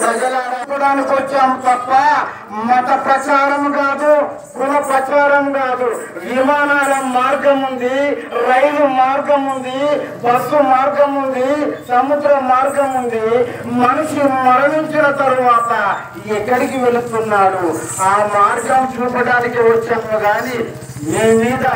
ప్రచారానికి వచ్చాము తప్ప మత ప్రచారం కాదు, కుల ప్రచారం కాదు. విమానాల మార్గం ఉంది, రైలు మార్గం ఉంది, బస్సు మార్గం ఉంది, సముద్ర మార్గం ఉంది. మనిషి మరణించిన తరువాత ఎక్కడికి వెళుతున్నాడు ఆ మార్గం చూపడానికి వచ్చాము గాని మీ మీద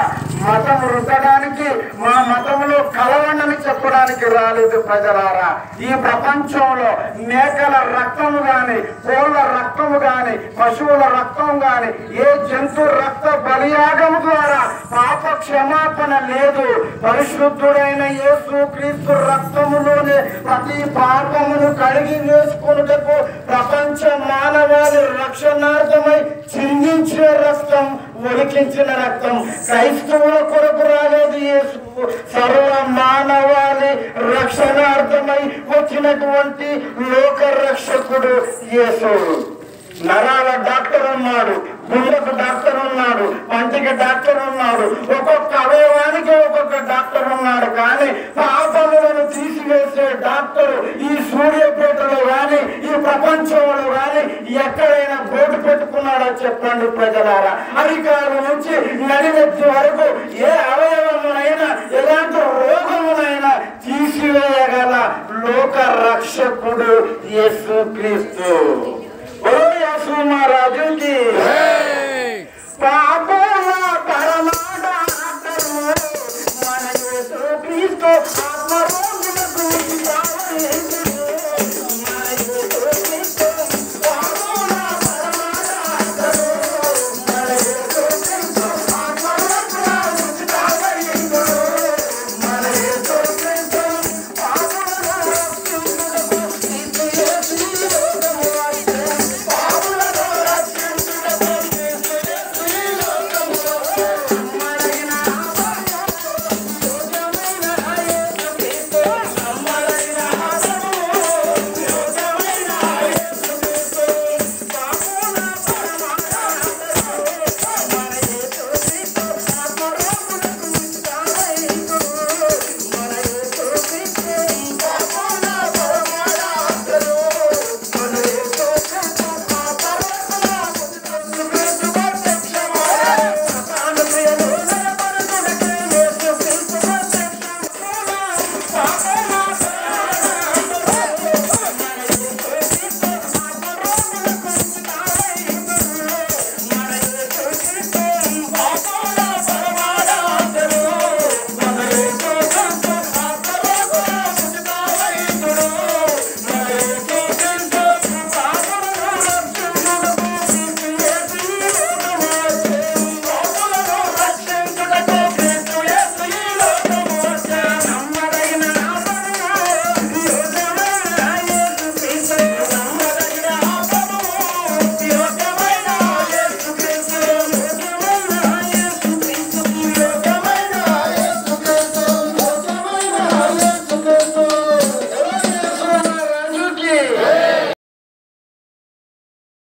మతం రుద్దడానికి, మా మతంలో కలవండని చెప్పడానికి రాలేదు ప్రజలారా. ఈ ప్రపంచంలో మేకల రక్తము గాని, కోళ్ళ రక్తము గాని, పశువుల రక్తం గాని, ఏ జంతు రక్త బలియాగము ద్వారా పాప క్షమాపణ లేదు. పరిశుద్ధుడైన యేసు క్రీస్తు రక్తములోనే ప్రతి పాపమును కడిగి వేసుకొనుటకు ప్రపంచ మానవాళి రక్షణార్థమై చిందించిన రక్తం, ఒలికించిన రక్తం. క్రైస్తవుల కొరకు రాలేదు యేసు, సర్వ మానవాళి రక్షణార్థమై వచ్చినటువంటి లోక రక్షకుడు యేసు. నరాల డాక్టర్ ఉన్నాడు, గుండెకు డాక్టర్ ఉన్నాడు, పంటికి డాక్టర్ ఉన్నాడు, ఒక్కొక్క అవయవాన్ని పాపములను తీసివేసే డాక్టర్ ఈ సూర్యాపేటలో గాని ఈ ప్రపంచంలో గాని ఎక్కడైనా బోర్డు పెట్టుకున్నాడో చెప్పండి ప్రజలారా. అరికాలు నుంచి నడినెత్తి వరకు ఏ అవయవమునైనా ఎలాంటి రోగమునైనా తీసివేయగల లోక రక్షకుడు యేసుక్రీస్తు.